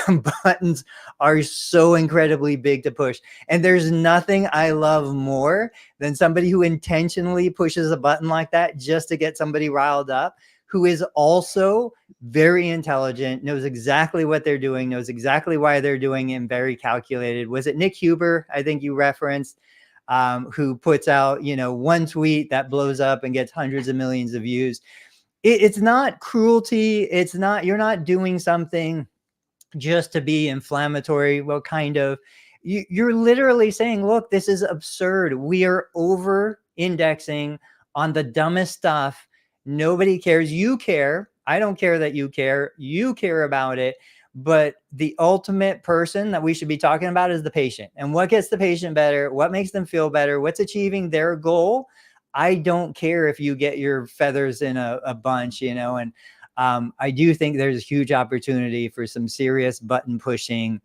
buttons are so incredibly big to push. And there's nothing I love more than somebody who intentionally pushes a button like that just to get somebody riled up, who is also very intelligent, knows exactly what they're doing, knows exactly why they're doing it, and very calculated. Was it Nick Huber? I think you referenced. who puts out, you know, one tweet that blows up and gets hundreds of millions of views. It's not cruelty. It's not, you're not doing something just to be inflammatory. Well, kind of, you're literally saying, look, this is absurd. We are over indexing on the dumbest stuff. Nobody cares. You care. I don't care that you care. You care about it. But the ultimate person that we should be talking about is the patient, and what gets the patient better, what makes them feel better, what's achieving their goal. I don't care if you get your feathers in a bunch, you know, and I do think there's a huge opportunity for some serious button pushing,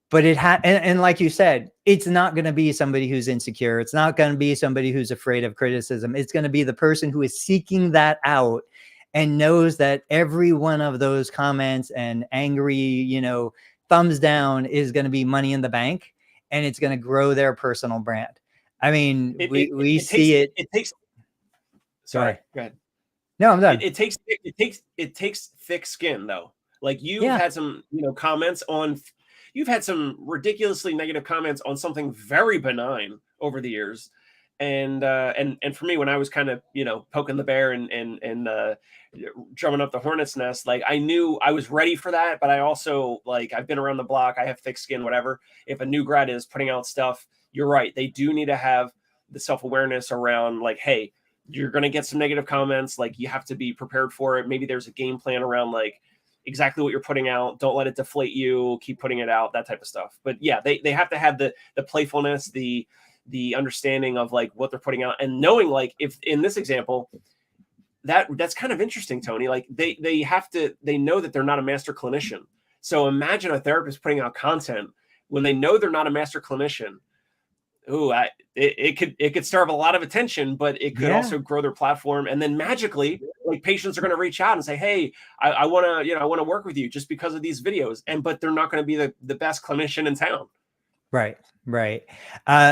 but and like you said, it's not going to be somebody who's insecure. It's not going to be somebody who's afraid of criticism. It's going to be the person who is seeking that out and knows that every one of those comments and angry, you know, thumbs down is going to be money in the bank, and it's going to grow their personal brand. I mean, we see it. It takes. Sorry, go ahead. No, I'm done. It takes thick skin though. Like you've had some, you know, comments on. You've had some ridiculously negative comments on something very benign over the years, and for me, when I was kind of, you know, poking the bear and drumming up the hornet's nest, like I knew I was ready for that, but I also, like, I've been around the block. I have thick skin. Whatever. If a new grad is putting out stuff, you're right. They do need to have the self-awareness around, like, hey, you're going to get some negative comments. Like, you have to be prepared for it. Maybe there's a game plan around, like, exactly what you're putting out. Don't let it deflate you. Keep putting it out, that type of stuff. But yeah, they have to have the playfulness, the understanding of like what they're putting out, and knowing, like, if in this example, that's kind of interesting, Tony. Like they know that they're not a master clinician. So imagine a therapist putting out content when they know they're not a master clinician. Ooh, it could starve a lot of attention, but it could also grow their platform. And then magically, like, patients are going to reach out and say, hey, I want to work with you just because of these videos. But they're not going to be the best clinician in town. Right.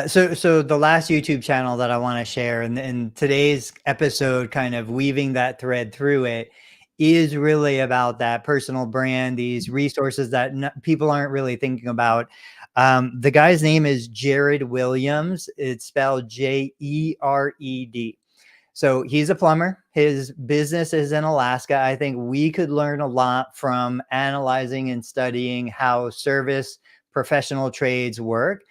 So the last YouTube channel that I want to share, and today's episode kind of weaving that thread through it, is really about that personal brand, these resources that people aren't really thinking about. The guy's name is Jared Williams. It's spelled Jered. So he's a plumber. His business is in Alaska. I think we could learn a lot from analyzing and studying how service professional trades work,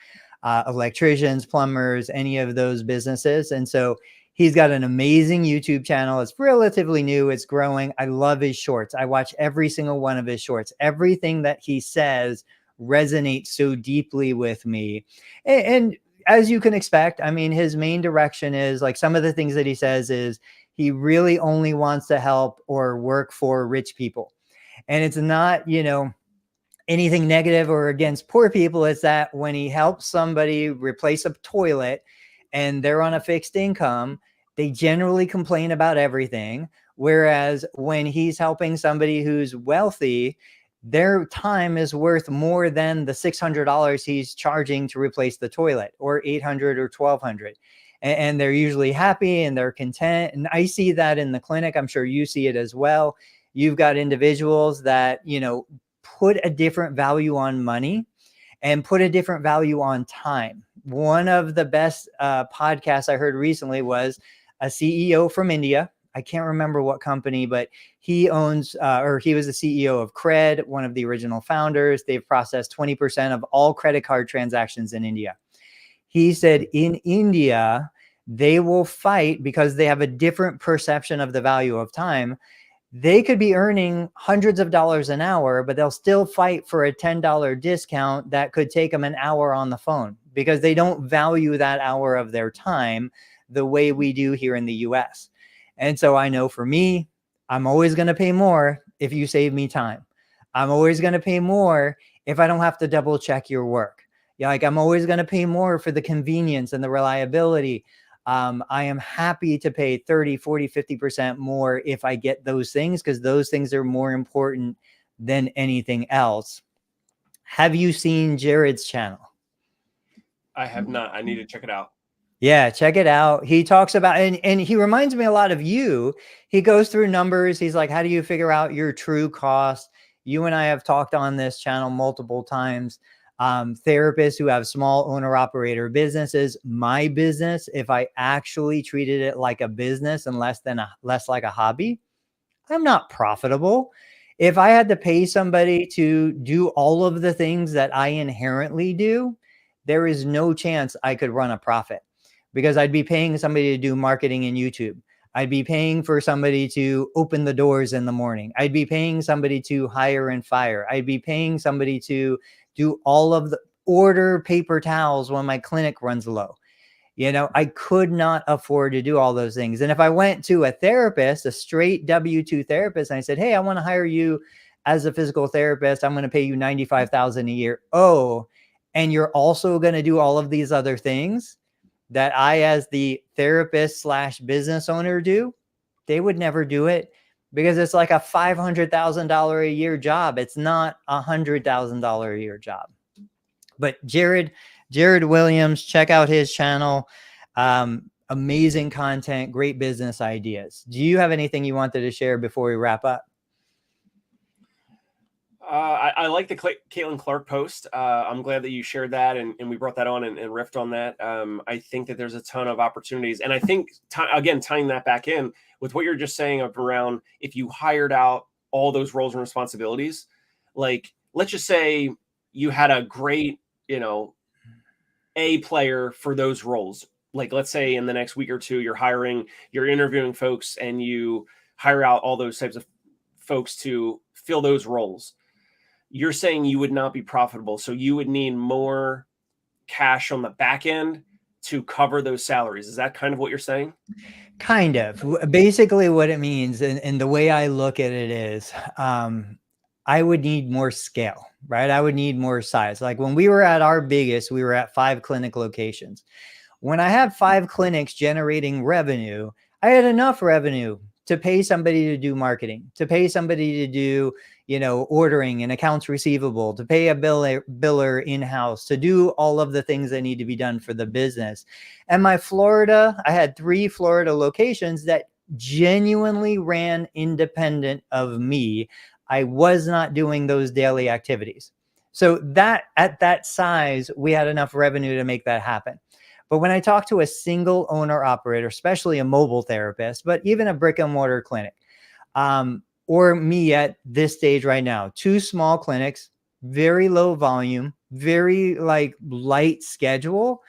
electricians, plumbers, any of those businesses. And so he's got an amazing YouTube channel. It's relatively new. It's growing. I love his shorts. I watch every single one of his shorts. Everything that he says resonates so deeply with me. And as you can expect, I mean, his main direction is, like, some of the things that he says is he really only wants to help or work for rich people. And it's not, you know, anything negative or against poor people. It's that when he helps somebody replace a toilet and they're on a fixed income, they generally complain about everything. Whereas when he's helping somebody who's wealthy, their time is worth more than the $600 he's charging to replace the toilet, or $800 or $1,200. And they're usually happy and they're content. And I see that in the clinic. I'm sure you see it as well. You've got individuals that, you know, put a different value on money and put a different value on time. One of the best podcasts I heard recently was a CEO from India. I can't remember what company, but he owns, or he was the CEO of Cred, one of the original founders. They've processed 20% of all credit card transactions in India. He said in India, they will fight because they have a different perception of the value of time. They could be earning hundreds of dollars an hour, but they'll still fight for a $10 discount that could take them an hour on the phone, because they don't value that hour of their time the way we do here in the US. And so I know for me, I'm always going to pay more if you save me time. I'm always going to pay more if I don't have to double check your work. Yeah, like, I'm always going to pay more for the convenience and the reliability. I am happy to pay 30, 40, 50% more if I get those things, because those things are more important than anything else. Have you seen Jared's channel? I have not. I need to check it out. Yeah, check it out. He talks about, and he reminds me a lot of you. He goes through numbers. He's like, how do you figure out your true cost? You and I have talked on this channel multiple times. therapists who have small owner operator businesses. My business, if I actually treated it like a business and less like a hobby, I'm not profitable. If I had to pay somebody to do all of the things that I inherently do, there is no chance I could run a profit, because I'd be paying somebody to do marketing in YouTube. I'd be paying for somebody to open the doors in the morning. I'd be paying somebody to hire and fire. I'd be paying somebody to do all of the order paper towels when my clinic runs low. I could not afford to do all those things. And if I went to a therapist, a straight W-2 therapist, and I said, hey, I want to hire you as a physical therapist, I'm going to pay you $95,000 a year. Oh, and you're also going to do all of these other things that I, as the therapist / business owner, do, they would never do it, because it's like a $500,000 a year job. It's not a $100,000 a year job. But Jared Williams, check out his channel. Amazing content, great business ideas. Do you have anything you wanted to share before we wrap up? I like the Caitlin Clark post. I'm glad that you shared that and we brought that on and riffed on that. I think that there's a ton of opportunities. And I think, again, tying that back in with what you're just saying around, if you hired out all those roles and responsibilities, like, let's just say you had a great, A player for those roles. Like, let's say in the next week or two, you're interviewing folks and you hire out all those types of folks to fill those roles. You're saying you would not be profitable. So you would need more cash on the back end to cover those salaries. Is that kind of what you're saying? Kind of. Basically what it means, and the way I look at it is, I would need more scale, right? I would need more size. Like when we were at our biggest, we were at 5 clinic locations. When I had 5 clinics generating revenue, I had enough revenue to pay somebody to do marketing, to pay somebody to do, ordering and accounts receivable, to pay a biller in-house, to do all of the things that need to be done for the business. And I had 3 Florida locations that genuinely ran independent of me. I was not doing those daily activities. So that at that size, we had enough revenue to make that happen. But when I talk to a single owner operator, especially a mobile therapist, but even a brick and mortar clinic, or me at this stage right now, 2 small clinics, very low volume, very light schedule,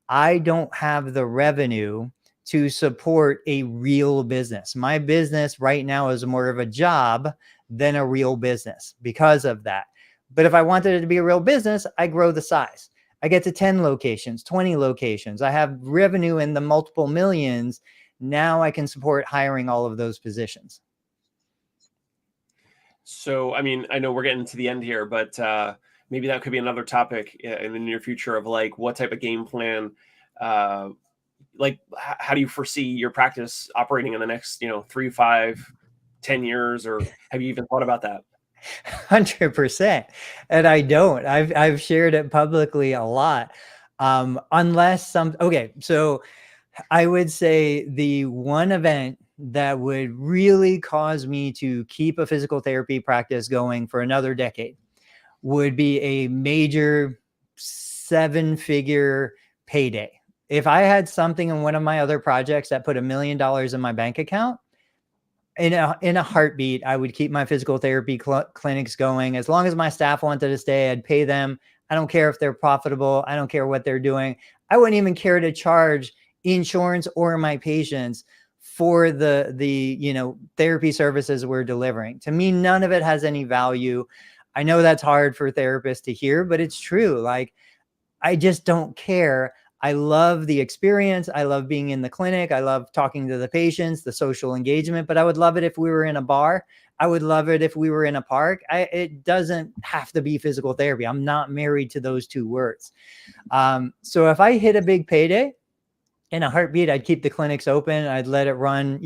I don't have the revenue to support a real business. My business right now is more of a job than a real business because of that. But if I wanted it to be a real business, I grow the size. I get to 10 locations, 20 locations. I have revenue in the multiple millions. Now I can support hiring all of those positions. So, I mean, I know we're getting to the end here, but maybe that could be another topic in the near future of what type of game plan, how do you foresee your practice operating in the next, 3, 5, 10 years, or have you even thought about that? 100%. And I don't. I've shared it publicly a lot. So I would say the one event that would really cause me to keep a physical therapy practice going for another decade would be a major 7-figure payday. If I had something in one of my other projects that put $1 million in my bank account, in a heartbeat, I would keep my physical therapy clinics going. As long as my staff wanted to stay, I'd pay them. I don't care if they're profitable. I don't care what they're doing. I wouldn't even care to charge insurance or my patients for the therapy services we're delivering. To me, none of it has any value. I know that's hard for therapists to hear, but it's true. I just don't care. I love the experience. I love being in the clinic. I love talking to the patients, the social engagement, but I would love it if we were in a bar. I would love it if we were in a park. It doesn't have to be physical therapy. I'm not married to those 2 words. So if I hit a big payday, in a heartbeat, I'd keep the clinics open. I'd let it run,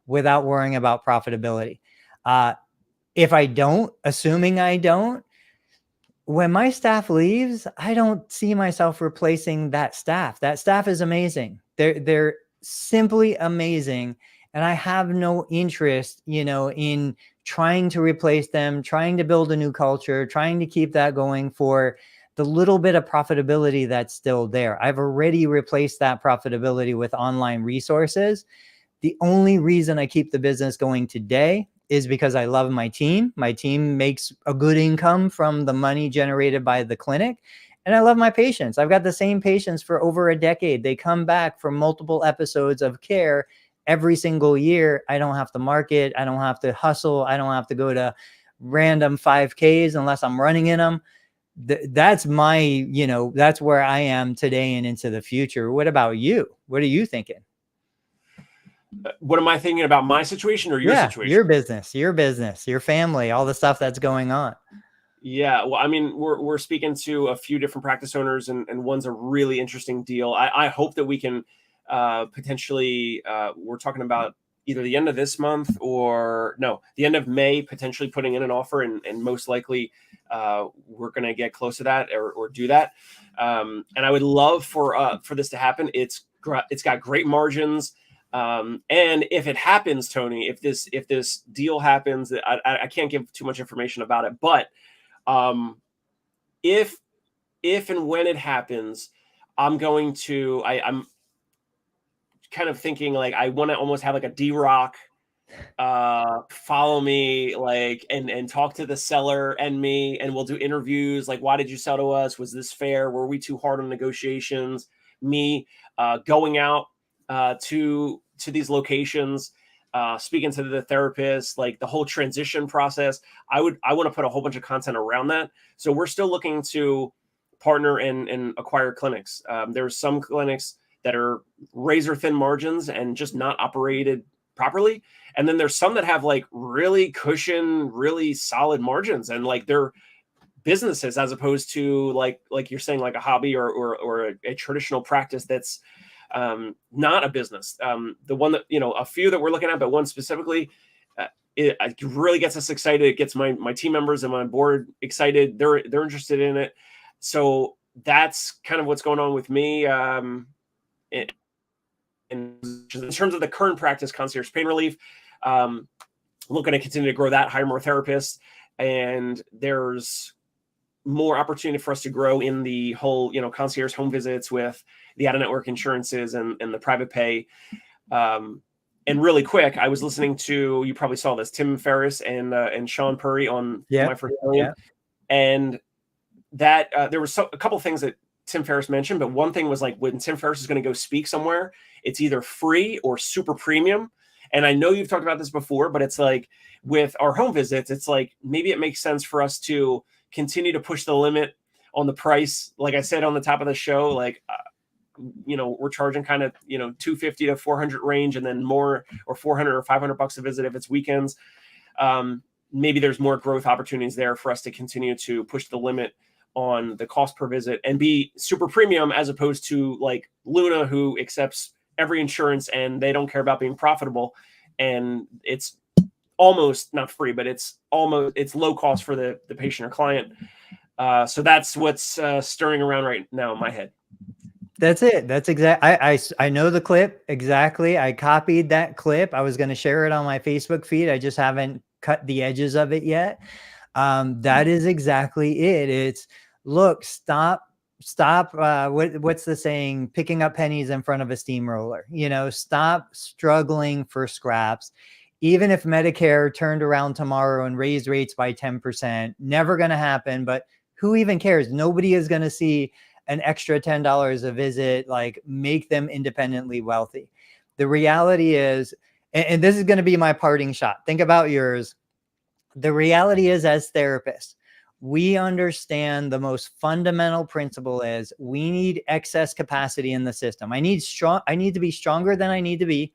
without worrying about profitability. If I don't, assuming I don't, when my staff leaves, I don't see myself replacing that staff. That staff is amazing. They're simply amazing. And I have no interest, in trying to replace them, trying to build a new culture, trying to keep that going for the little bit of profitability that's still there. I've already replaced that profitability with online resources. The only reason I keep the business going today is because I love my team. My team makes a good income from the money generated by the clinic. And I love my patients. I've got the same patients for over a decade. They come back for multiple episodes of care every single year. I don't have to market. I don't have to hustle. I don't have to go to random 5Ks unless I'm running in them. That's my, you know, that's where I am today and into the future. What about you? What are you thinking? What am I thinking about, my situation or your situation? Your business, your family, all the stuff that's going on. Yeah, well, I mean, we're speaking to a few different practice owners, and one's a really interesting deal. I hope that we can potentially, we're talking about either the end of this month or no, the end of May, potentially putting in an offer, and most likely we're going to get close to that or do that. And I would love for this to happen. It's got great margins. And if it happens, Tony, if this deal happens, I can't give too much information about it, but if and when it happens, I'm kind of thinking like I want to almost have like a D-Rock follow me, like, and talk to the seller and me, and we'll do interviews like, why did you sell to us? Was this fair? Were we too hard on negotiations? Me going out to these locations, speaking to the therapist, like the whole transition process. I want to put a whole bunch of content around that. So we're still looking to partner and acquire clinics. There's some clinics that are razor thin margins and just not operated properly. And then there's some that have like really cushion, really solid margins, and like they're businesses as opposed to like you're saying, like a hobby or a traditional practice that's not a business. The one that, you know, a few that we're looking at, but one specifically, it really gets us excited. It gets my team members and my board excited. They're interested in it. So that's kind of what's going on with me. In terms of the current practice, concierge pain relief, looking to continue to grow that, hire more therapists, and there's more opportunity for us to grow in the whole, you know, concierge home visits with the out-of-network insurances and the private pay. And really quick, I was listening to, you probably saw this, Tim Ferriss and Sean Purry on My First Million. And that there was a couple of things that Tim Ferriss mentioned, but one thing was like when Tim Ferriss is going to go speak somewhere, it's either free or super premium. And I know you've talked about this before, but it's like with our home visits, it's like maybe it makes sense for us to continue to push the limit on the price. Like I said on the top of the show, like, you know, we're charging kind of, you know, $250 to $400 range, and then more, or $400 or $500 a visit if it's weekends. Maybe there's more growth opportunities there for us to continue to push the limit on the cost per visit and be super premium, as opposed to like Luna, who accepts every insurance and they don't care about being profitable. And it's almost not free, but it's low cost for the patient or client. So that's what's stirring around right now in my head. That's it. That's I know the clip exactly. I copied that clip. I was going to share it on my Facebook feed. I just haven't cut the edges of it yet. That is exactly it. It's, look, stop. What's the saying? Picking up pennies in front of a steamroller. You know, stop struggling for scraps. Even if Medicare turned around tomorrow and raised rates by 10%, never going to happen. But who even cares? Nobody is going to see an extra $10 a visit, like, make them independently wealthy. The reality is, and this is going to be my parting shot. Think about yours. The reality is, as therapists, we understand the most fundamental principle is we need excess capacity in the system. I need to be stronger than I need to be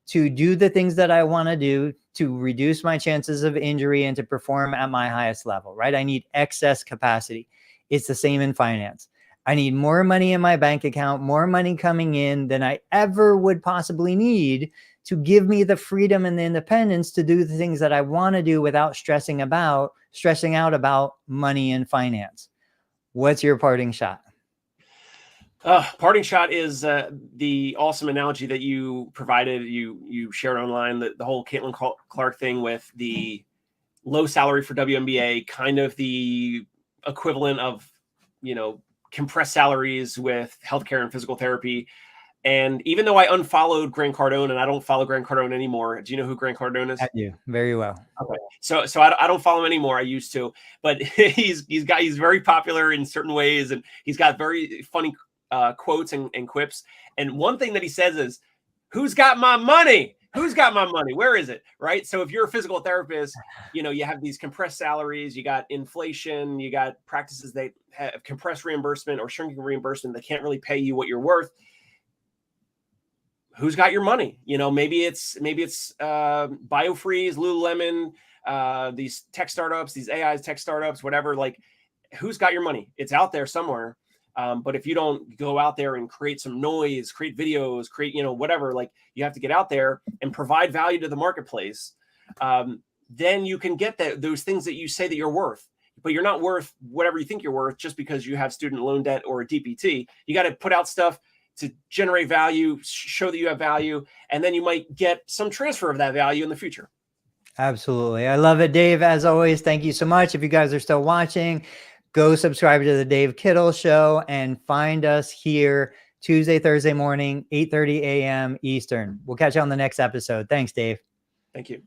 to do the things that I want to do, to reduce my chances of injury and to perform at my highest level, right? I need excess capacity. It's the same in finance. I need more money in my bank account, more money coming in than I ever would possibly need to give me the freedom and the independence to do the things that I want to do without stressing out about money and finance. What's your parting shot? Parting shot is the awesome analogy that you provided. You shared online, the whole Caitlin Clark thing with the low salary for WNBA, kind of the equivalent of compressed salaries with healthcare and physical therapy. And even though I unfollowed Grant Cardone and I don't follow Grant Cardone anymore, do you know who Grant Cardone is? I do, very well. Okay. So I don't follow him anymore. I used to, but he's very popular in certain ways, and he's got very funny quotes and quips. And one thing that he says is, "Who's got my money? Who's got my money? Where is it?" Right. So if you're a physical therapist, you have these compressed salaries, you got inflation, you got practices that have compressed reimbursement or shrinking reimbursement that can't really pay you what you're worth. Who's got your money? Maybe it's BioFreeze, Lululemon, these tech startups, these AI tech startups, whatever. Like, who's got your money? It's out there somewhere. But if you don't go out there and create some noise, create videos, create, whatever, like, you have to get out there and provide value to the marketplace. Then you can get those things that you say that you're worth, but you're not worth whatever you think you're worth just because you have student loan debt or a DPT. You got to put out stuff to generate value, show that you have value, and then you might get some transfer of that value in the future. Absolutely. I love it, Dave. As always, thank you so much. If you guys are still watching, go subscribe to the Dave Kittle Show and find us here Tuesday, Thursday morning, 8:30 a.m. Eastern. We'll catch you on the next episode. Thanks, Dave. Thank you.